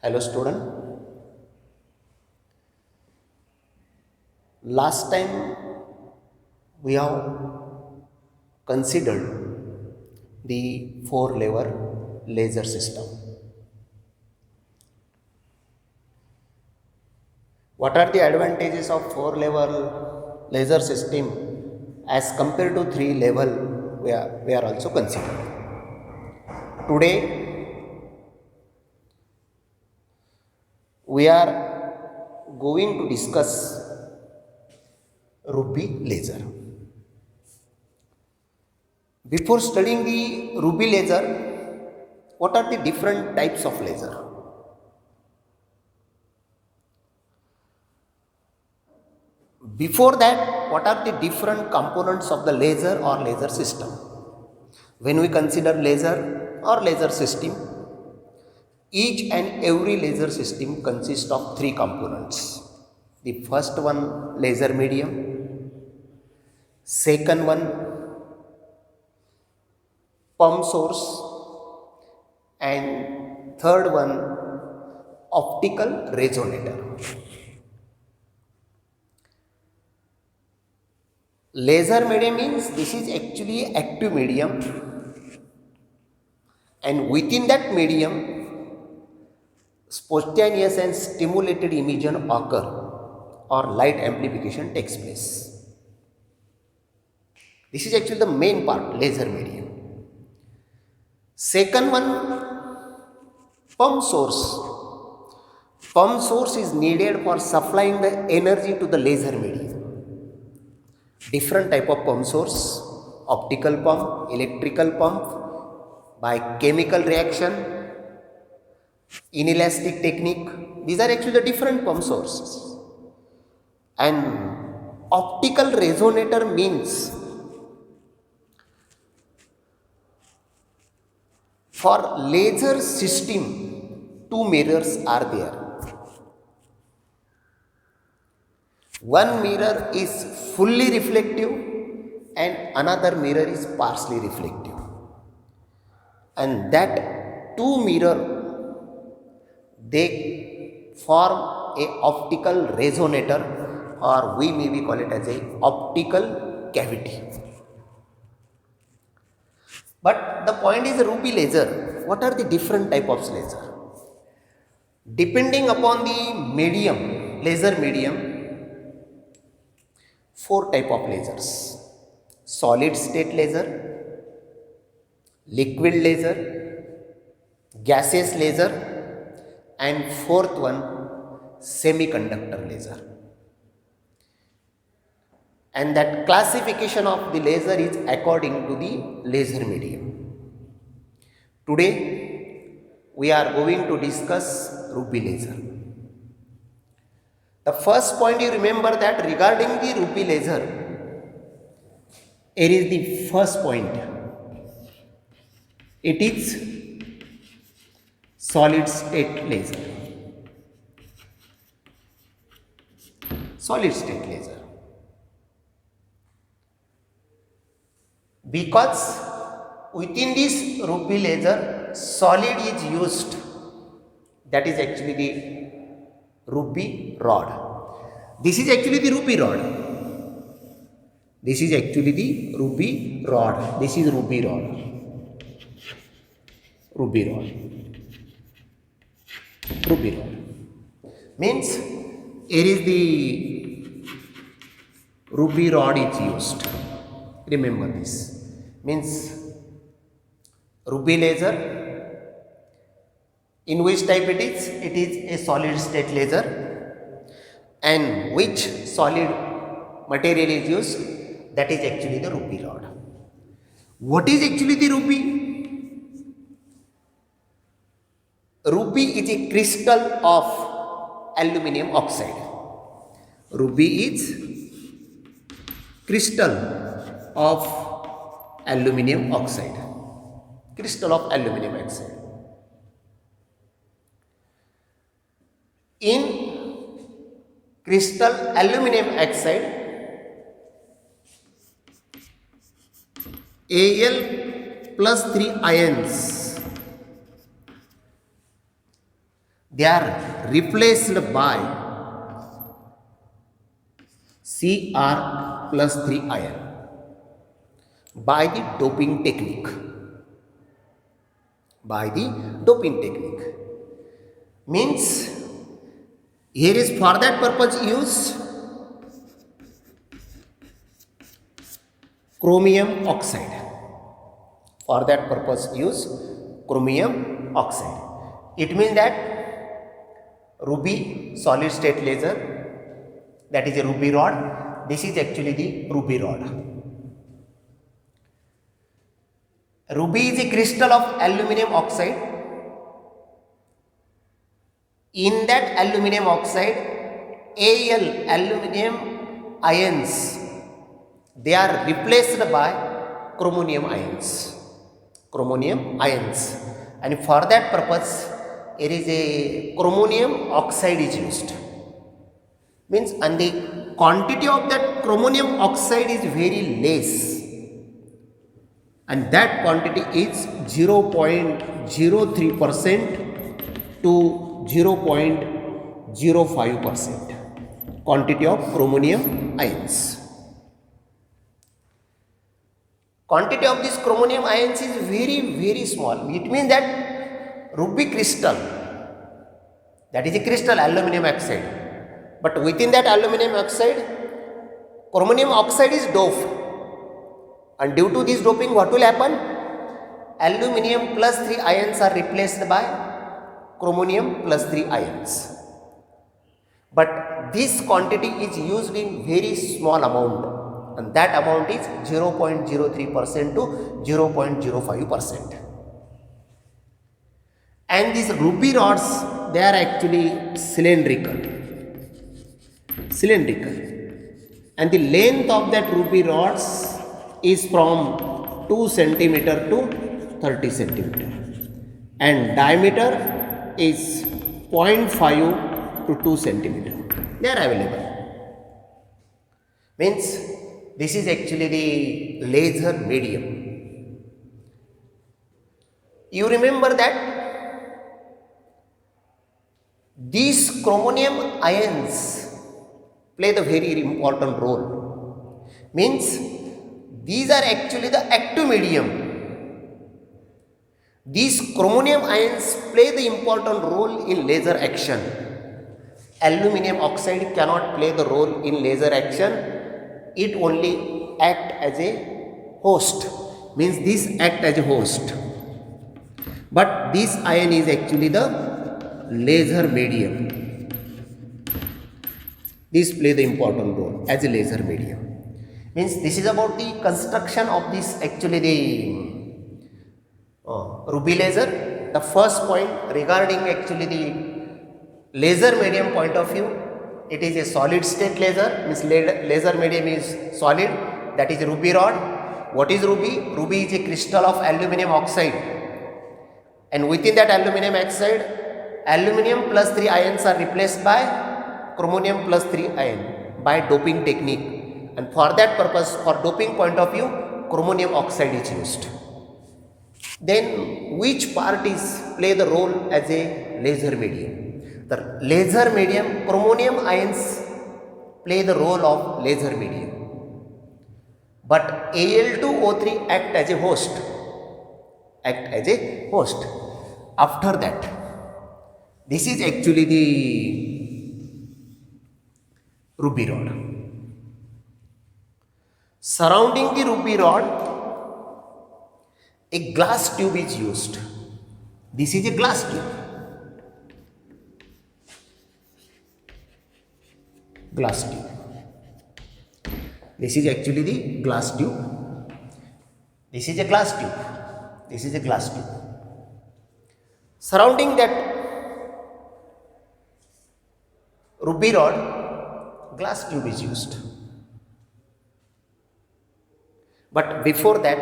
Hello student. Last time we have considered the four lever laser system. What are the advantages of four level laser system as compared to three level we are also considering. Today we are going to discuss Ruby laser. Before studying the Ruby laser, what are the different types of laser? Before that, what are the different components of the laser or laser system? When we consider laser or laser system, each and every laser system consists of three components. The first one, laser medium. Second one, pump source. And third one, optical resonator. Laser medium means this is actually active medium, and within that medium spontaneous and stimulated emission occur or light amplification takes place. This is actually the main part, laser medium. Second one, pump source. Pump source is needed for supplying the energy to the laser medium. Different type of pump source: optical pump, electrical pump, by chemical reaction, inelastic technique. These are actually the different pump sources. And optical resonator means for laser system, two mirrors are there. One mirror is fully reflective and another mirror is partially reflective. And that two mirror, they form a optical resonator, or we maybe call it as a optical cavity. But the point is, Ruby laser, what are the different type of laser? Depending upon the medium, laser medium, four type of lasers: solid state laser, liquid laser, gaseous laser, and fourth one, semiconductor laser. And that classification of the laser is according to the laser medium. Today we are going to discuss Ruby laser. The first point, you remember that regarding the Ruby laser, it is the first point. It is solid state laser. Solid state laser. Because within this Ruby laser, solid is used. That is actually the Ruby rod. This is actually the Ruby rod. This is actually the Ruby rod. This is Ruby rod. Ruby rod. Ruby rod. Means here is the Ruby rod is used. Remember this. Means Ruby laser. In which type it is? It is a solid state laser. And which solid material is used? That is actually the Ruby rod. What is actually the Ruby? Ruby is a crystal of aluminum oxide. Ruby is crystal of aluminum oxide. Crystal of aluminum oxide. In crystal aluminum oxide, Al plus 3 ions they are replaced by Cr plus 3 ion by the doping technique. By the doping technique means here is for that purpose use chromium oxide. For that purpose use chromium oxide. It means that ruby solid state laser, that is a ruby rod. This is actually the ruby rod. Ruby is a crystal of aluminum oxide. In that aluminum oxide, Al aluminum ions, they are replaced by chromium ions. Chromium ions, and for that purpose it is a chromium oxide is used. Means, and the quantity of that chromium oxide is very less, and that quantity is 0.03% to 0.05% quantity of chromium ions. Quantity of this chromium ions is very, very small. It means that ruby crystal, that is a crystal aluminum oxide, but within that aluminum oxide, chromium oxide is doped, and due to this doping, what will happen? Aluminum plus 3 ions are replaced by chromium plus 3 ions. But this quantity is used in very small amount, and that amount is 0.03% to 0.05%. And these ruby rods, they are actually cylindrical, and the length of that ruby rods is from 2 centimeter to 30 centimeter, and diameter is 0.5 to 2 centimeter. They are available. Means this is actually the laser medium. You remember that these chromium ions play the very important role. Means these are actually the active medium. These chromium ions play the important role in laser action. Aluminum oxide cannot play the role in laser action. It only act as a host. Means this act as a host. But this ion is actually the laser medium. This play the important role as a laser medium. Means this is about the construction of this actually the ruby laser. The first point regarding actually the laser medium point of view, it is a solid state laser. Means laser medium is solid, that is ruby rod. What is ruby? Ruby is a crystal of aluminum oxide, and within that aluminum oxide, aluminum plus 3 ions are replaced by chromium plus 3 ion by doping technique, and for that purpose, for doping point of view, chromium oxide is used. Then which part is play the role as a laser medium? The laser medium, chromium ions play the role of laser medium, but Al2O3 act as a host. After that, this is actually the ruby rod. Surrounding the ruby rod, a glass tube is used. This is a glass tube. This is actually the glass tube. This is a glass tube. Surrounding that ruby rod, glass tube is used. But before that,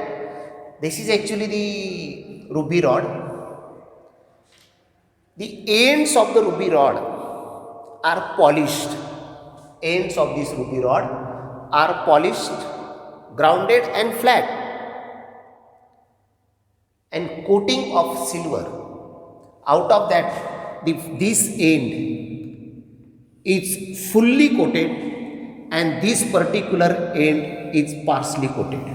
this is actually the ruby rod. The ends of the ruby rod are polished. Ends of this ruby rod are polished, grounded and flat, and coating of silver. Out of that, this end is fully coated and this particular end is partially coated.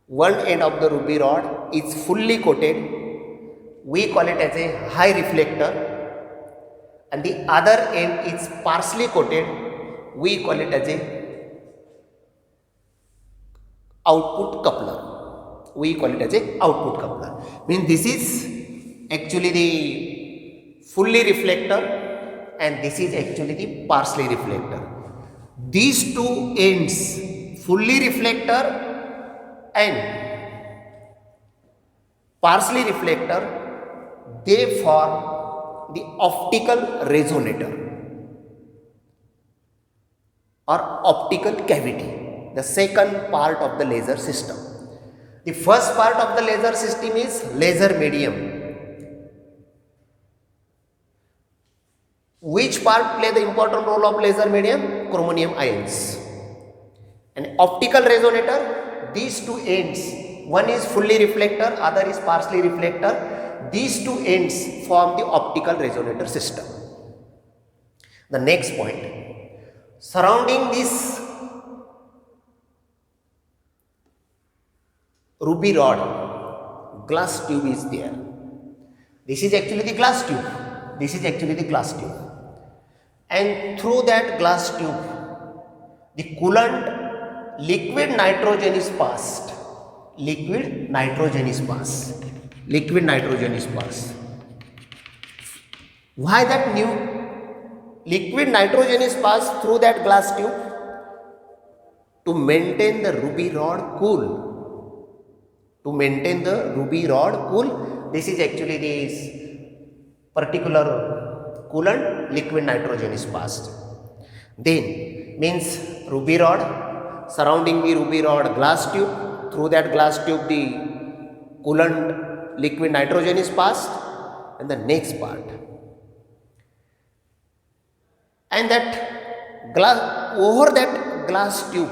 One end of the ruby rod is fully coated, we call it as a high reflector, and the other end is partially coated, we call it as a output coupler. We call it as a output coupler. Means this is actually the fully reflector and this is actually the partially reflector. These two ends, fully reflector and partially reflector, they form the optical resonator or optical cavity, the second part of the laser system. The first part of the laser system is laser medium. Which part play the important role of laser medium? Chromium ions. An optical resonator, these two ends, one is fully reflector, other is partially reflector. These two ends form the optical resonator system. The next point, surrounding this ruby rod, glass tube is there. This is actually the glass tube. This is actually the glass tube. And through that glass tube, the coolant liquid nitrogen is passed. Liquid nitrogen is passed. Liquid nitrogen is passed. Why that new liquid nitrogen is passed through that glass tube? To maintain the ruby rod cool. To maintain the ruby rod cool, this is actually this particular coolant, liquid nitrogen is passed. Then means ruby rod, surrounding the ruby rod glass tube, through that glass tube the coolant, liquid nitrogen is passed. And the next part, and that glass, over that glass tube,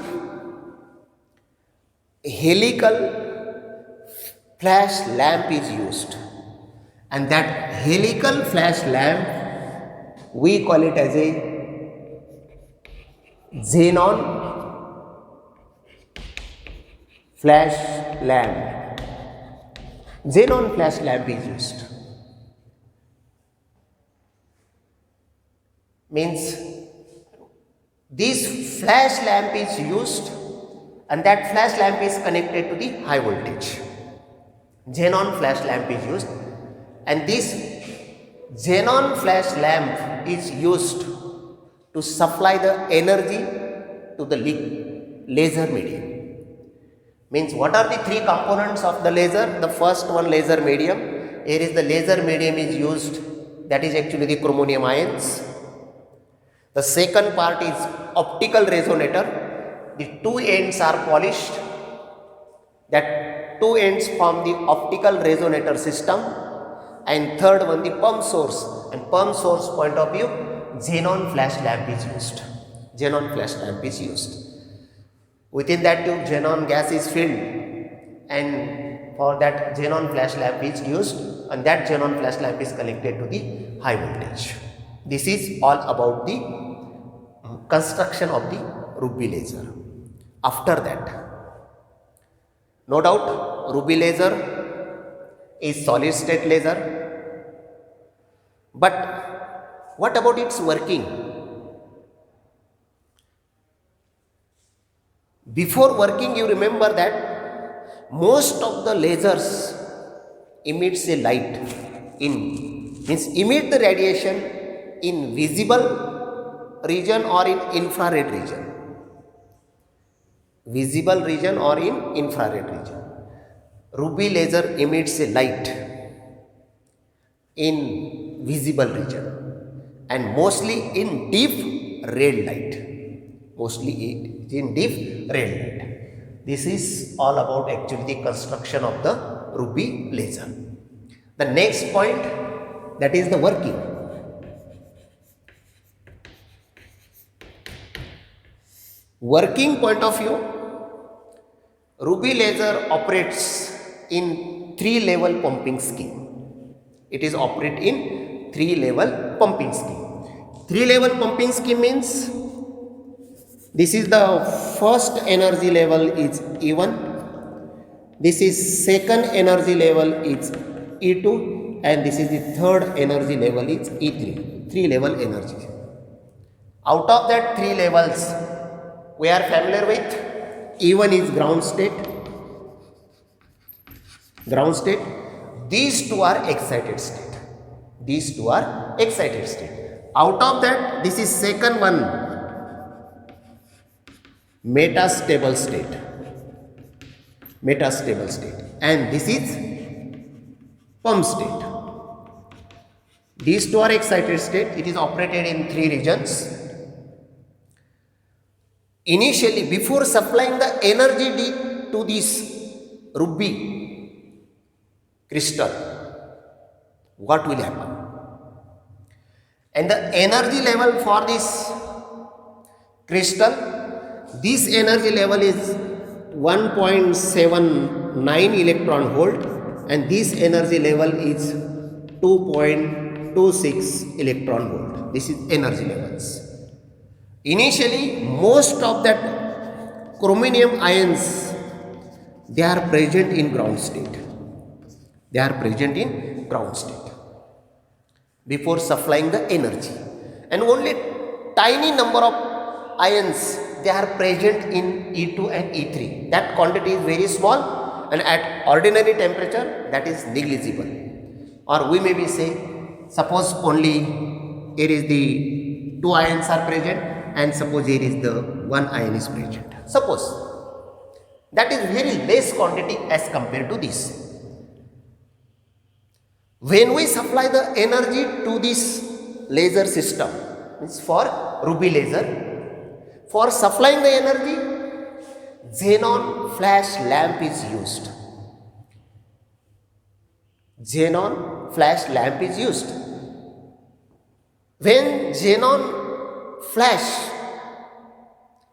helical flash lamp is used, and that helical flash lamp, we call it as a xenon flash lamp. Xenon flash lamp is used. Means this flash lamp is used and that flash lamp is connected to the high voltage. Xenon flash lamp is used, and this xenon flash lamp is used to supply the energy to the laser medium. Means what are the three components of the laser? The first one, laser medium. Here is the laser medium is used, that is actually the chromium ions. The second part is optical resonator. The two ends are polished. That two ends form the optical resonator system. And third one, the pump source. And pump source point of view, xenon flash lamp is used. Xenon flash lamp is used. Within that tube, xenon gas is filled, and for that xenon flash lamp is used, and that xenon flash lamp is connected to the high voltage. This is all about the construction of the ruby laser. After that, no doubt, ruby laser is solid state laser, but what about its working? Before working, you remember that most of the lasers emits a light emit the radiation in visible region or in infrared region. Visible region or in infrared region. Ruby laser emits a light in visible region and mostly in deep red light. Mostly in deep red light. This is all about actually the construction of the ruby laser. The next point, that is the working. Working point of view, ruby laser operates in 3-level pumping scheme. It is operate in 3-level pumping scheme. 3-level pumping scheme means this is the first energy level is E1, this is second energy level is E2, and this is the third energy level is E3. 3-level energy. Out of that 3 levels, we are familiar with E1 is ground state. Ground state. These two are excited state. These two are excited state. Out of that, this is second one, metastable state. Metastable state. And this is pump state. These two are excited state. It is operated in 3 regions. Initially, before supplying the energy to this ruby crystal, what will happen? And the energy level for this crystal, this energy level is 1.79 electron volt, and this energy level is 2.26 electron volt. This is energy levels. Initially, most of that chromium ions, they are present in ground state. They are present in ground state before supplying the energy, and only tiny number of ions, they are present in E2 and E3. That quantity is very small, and at ordinary temperature that is negligible. Or we may be say, suppose only here is the 2 ions are present, and suppose here is the 1 ion is present. Suppose that is very less quantity as compared to this. When we supply the energy to this laser system, means for ruby laser, for supplying the energy, xenon flash lamp is used. Xenon flash lamp is used. When xenon flash,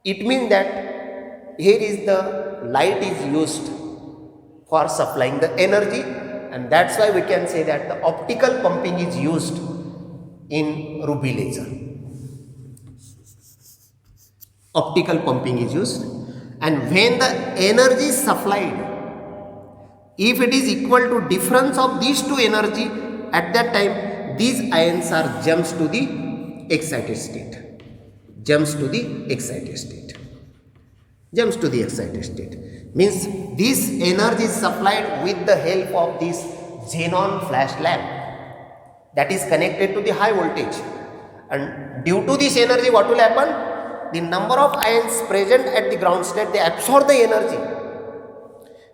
it means that here is the light is used for supplying the energy, and that's why we can say that the optical pumping is used in ruby laser. Optical pumping is used, and when the energy is supplied, if it is equal to difference of these two energy, at that time these ions are jumps to the excited state. Jumps to the excited state. Jumps to the excited state. Means this energy is supplied with the help of this xenon flash lamp that is connected to the high voltage. And due to this energy, what will happen? The number of ions present at the ground state, they absorb the energy.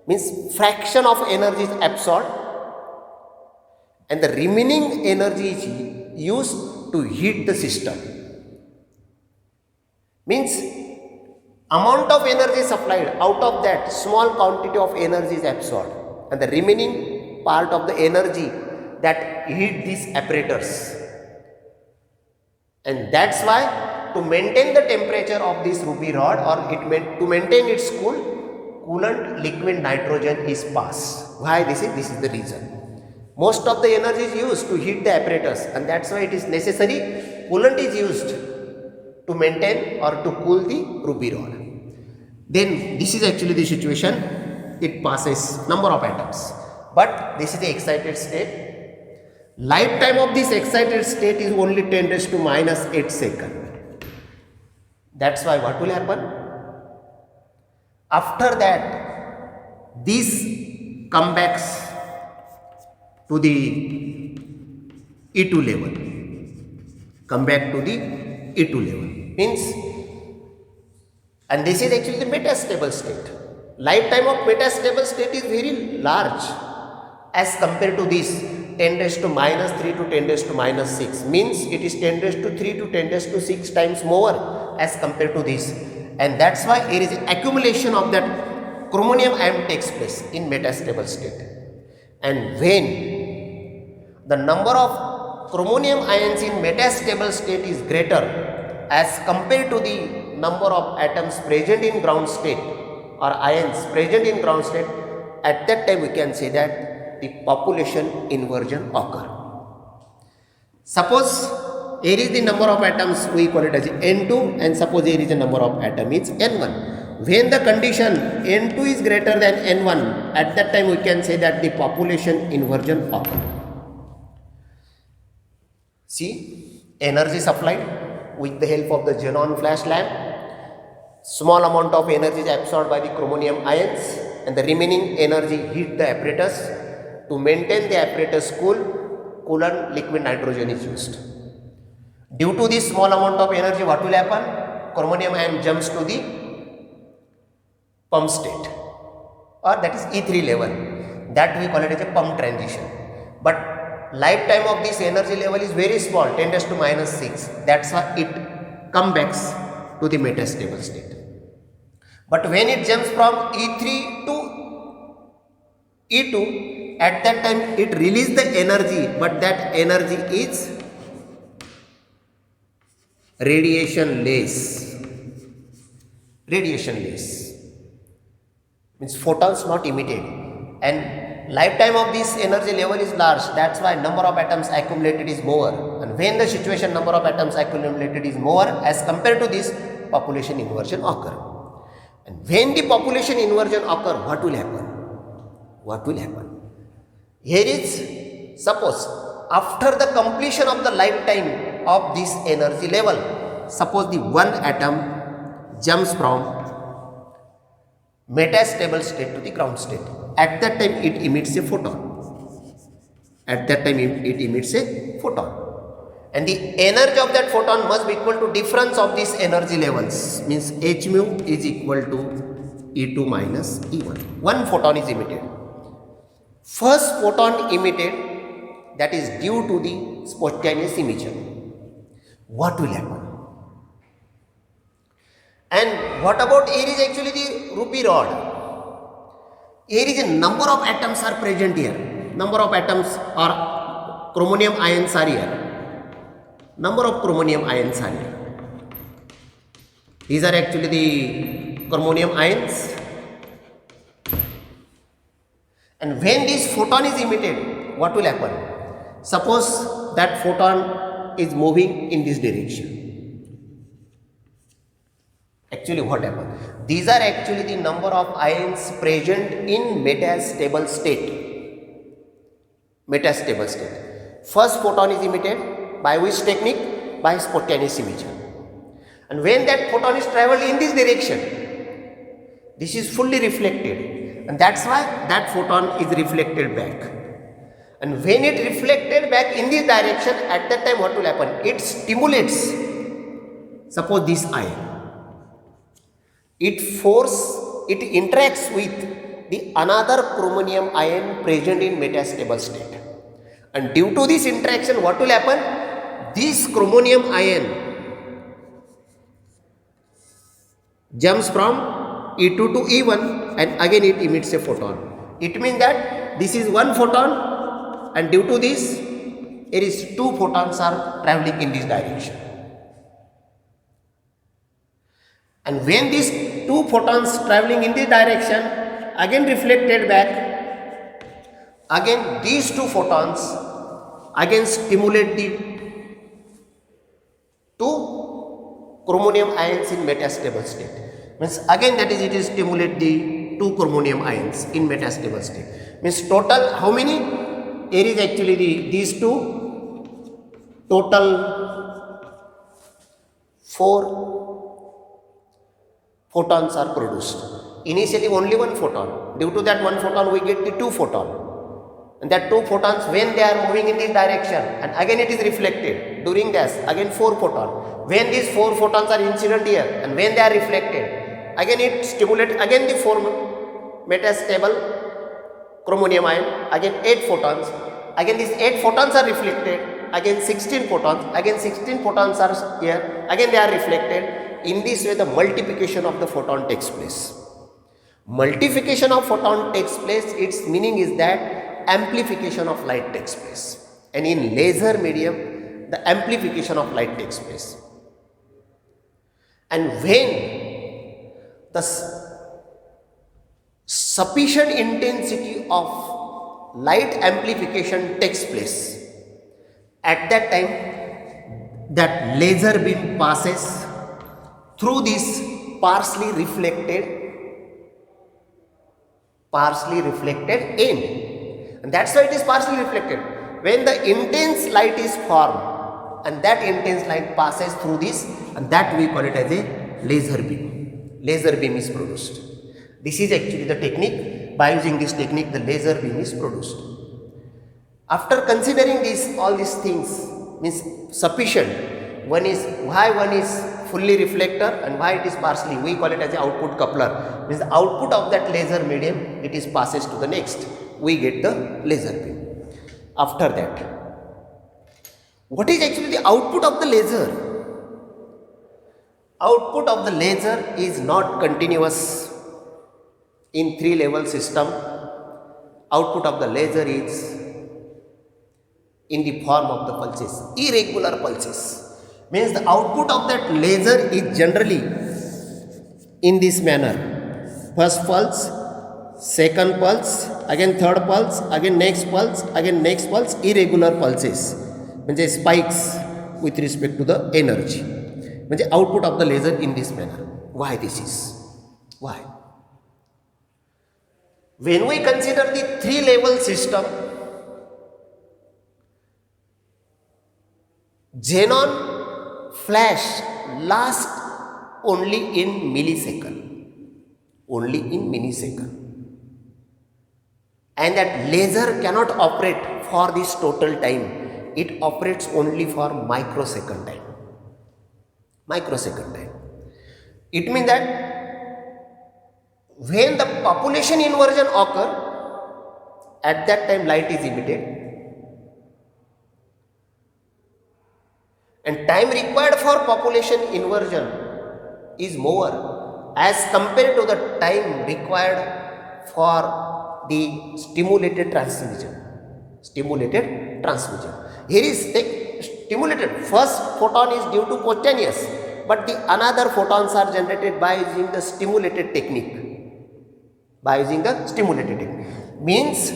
Means fraction of energy is absorbed, and the remaining energy is used to heat the system. Means amount of energy supplied, out of that small quantity of energy is absorbed, and the remaining part of the energy that heat these apparatus. And that's why to maintain the temperature of this ruby rod, or to maintain its coolant liquid nitrogen is passed. Why this is the reason. Most of the energy is used to heat the apparatus, and that's why it is necessary coolant is used to maintain or to cool the ruby rod. Then this is actually the situation, it passes number of atoms, but this is the excited state. Lifetime of this excited state is only 10⁻⁸ seconds. That's why what will happen? After that, this comes back to the E2 level. Come back to the E2 level. Means, and this is actually the metastable state. Lifetime of metastable state is very large as compared to this 10⁻³ to 10⁻⁶. Means it is 10⁻³ to 10⁻⁶ times more as compared to this. And that's why there is accumulation of that chromium ion takes place in metastable state. And when the number of chromium ions in metastable state is greater as compared to the number of atoms present in ground state or ions present in ground state, at that time we can say that the population inversion occur. Suppose here is the number of atoms, we call it as N2, and suppose here is the number of atom is N1. When the condition N2 is greater than N1, at that time we can say that the population inversion occurs. See, energy supplied with the help of the xenon flash lamp. Small amount of energy is absorbed by the chromium ions, and the remaining energy heat the apparatus. To maintain the apparatus cool, coolant liquid nitrogen is used. Due to this small amount of energy, what will happen? Chromium ion jumps to the pump state, or that is E3 level. That we call it as a pump transition. But lifetime of this energy level is very small, 10 raised to minus 6. That's why it comes back to the metastable state. But when it jumps from E3 to E2, at that time it releases the energy, but that energy is radiationless. Radiationless means photons not emitted, and lifetime of this energy level is large. That's why number of atoms accumulated is more, and when the situation number of atoms accumulated is more as compared to this, population inversion occur. And when the population inversion occur, what will happen? What will happen? Here is, suppose after the completion of the lifetime of this energy level, suppose the one atom jumps from metastable state to the ground state. At that time it emits a photon. At that time it emits a photon. And the energy of that photon must be equal to difference of these energy levels. Means h mu is equal to E2 minus E1. One photon is emitted. First photon emitted, that is due to the spontaneous emission. What will happen? And what about here is actually the rupee rod. Here is a number of atoms are present here. Number of atoms or chromium ions are here. Number of chromium ions are here. These are actually the chromium ions. And when this photon is emitted, what will happen? Suppose that photon is moving in this direction. Actually what happened? These are actually the number of ions present in metastable state. Metastable state. First photon is emitted by which technique? By spontaneous emission. And when that photon is traveling in this direction, this is fully reflected, and that's why that photon is reflected back. And when it reflected back in this direction, at that time what will happen? It stimulates, suppose this ion. It interacts with the another chromium ion present in metastable state. And due to this interaction, what will happen? This chromium ion jumps from E2 to E1, and again it emits a photon. It means that this is one photon, and due to this, there is two photons are traveling in this direction. And when these two photons traveling in this direction again reflected back, again these two photons again stimulate the two chromium ions in metastable state. Means again that is, it is stimulate the two chromium ions in metastable state. Means total how many? Here is actually these two, total 4 photons are produced. Initially only one photon. Due to that one photon we get the 2 photon. And that 2 photons, when they are moving in this direction, and again it is reflected. During this, again 4 photon. When these 4 photons are incident here, and when they are reflected, again it stimulates again the 4 metastable chromium ion, again 8 photons. Again these 8 photons are reflected, again 16 photons, again 16 photons are here, again they are reflected. In this way the multiplication of the photon takes place. Multiplication of photon takes place, its meaning is that amplification of light takes place. And in laser medium, the amplification of light takes place. And when the sufficient intensity of light amplification takes place, At that time, that laser beam passes through this partially reflected end, and that's why it is partially reflected. When the intense light is formed and that intense light passes through this, and that we call it as a laser beam. Laser beam is produced. This is actually the technique. By using this technique, the laser beam is produced. After considering all these things means sufficient. One is why one is fully reflector and why it is partially. We call it as the output coupler. Means the output of that laser medium, it is passes to the next. We get the laser beam. After that, what is actually the output of the laser? Output of the laser is not continuous in 3-level system. Output of the laser is in the form of the pulses, irregular pulses. Means the output of that laser is generally in this manner. First pulse, second pulse, again third pulse, again next pulse, irregular pulses. Means spikes with respect to the energy. Means output of the laser in this manner. Why this is? Why? When we consider the 3-level system, xenon flash lasts only in millisecond. And that laser cannot operate for this total time. It operates only for microsecond time. It means that when the population inversion occur, at that time light is emitted, and time required for population inversion is more as compared to the time required for the stimulated transmission. Here is stimulated. First photon is due to spontaneous, but the another photons are generated by using the stimulated technique. Means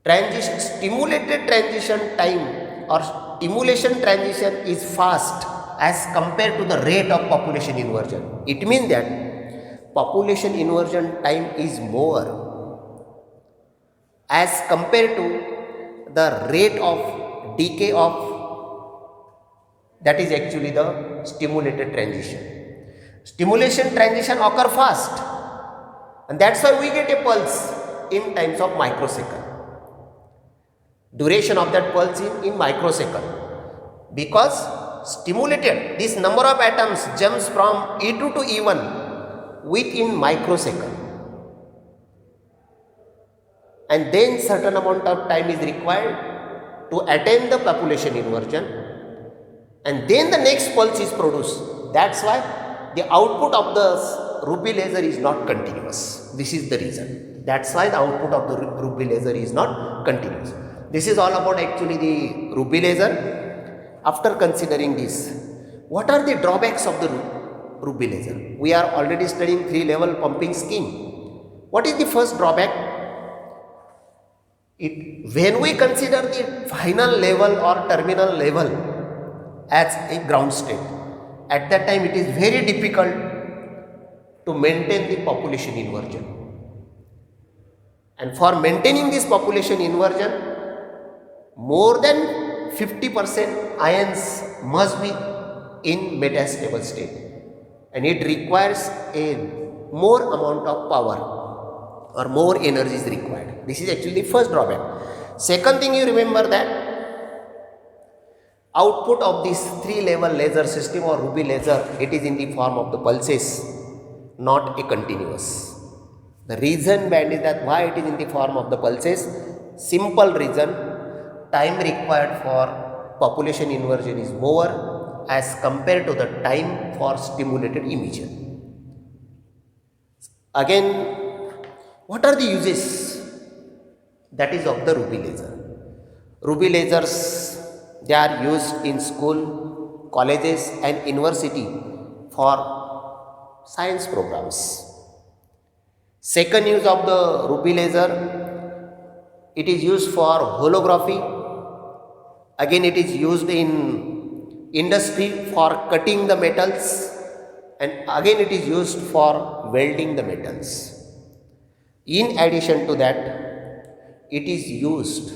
stimulated transition time or stimulation transition is fast as compared to the rate of population inversion. It means that population inversion time is more as compared to the rate of decay of that is actually the stimulated transition. Stimulation transition occur fast, and that's why we get a pulse in times of microsecond. Duration of that pulse in microsecond, because stimulated this number of atoms jumps from E2 to E1 within microsecond, and then certain amount of time is required to attain the population inversion, and then the next pulse is produced. That's why the output of the ruby laser is not continuous. This is the reason. That's why the output of the ruby laser is not continuous. This is all about actually the ruby laser. After considering this, what are the drawbacks of the ruby laser? We are already studying 3-level pumping scheme. What is the first drawback? When we consider the final level or terminal level as a ground state, at that time it is very difficult to maintain the population inversion. And for maintaining this population inversion, more than 50% ions must be in metastable state, and it requires a more amount of power or more energy is required. This is actually the first drawback. Second thing, you remember that output of this 3-level laser system or ruby laser, it is in the form of the pulses, not a continuous. The reason behind is that why it is in the form of the pulses, simple reason, time required for population inversion is more as compared to the time for stimulated emission. Again, what are the uses that is of the ruby laser? Ruby lasers, they are used in school, colleges and university for science programs. Second use of the ruby laser, it is used for holography Again, it is used in industry for cutting the metals, and again it is used for welding the metals. In addition to that, it is used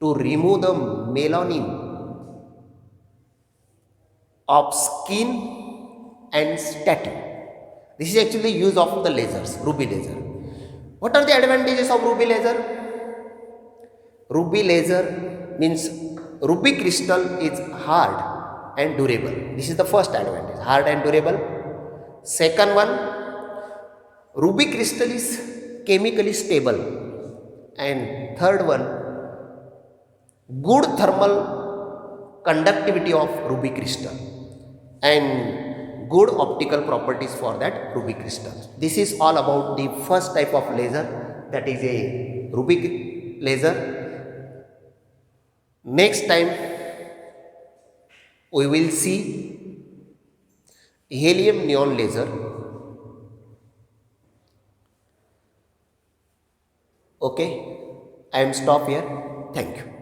to remove the melanin of skin and tattoo. This is actually use of the lasers, ruby laser. What are the advantages of ruby laser? Ruby laser means ruby crystal is hard and durable. This is the first advantage, hard and durable. Second one, ruby crystal is chemically stable. And third one, good thermal conductivity of ruby crystal and good optical properties for that ruby crystal. This is all about the first type of laser, that is a ruby laser. Next time we will see helium neon laser. Okay, I am stop here. Thank you.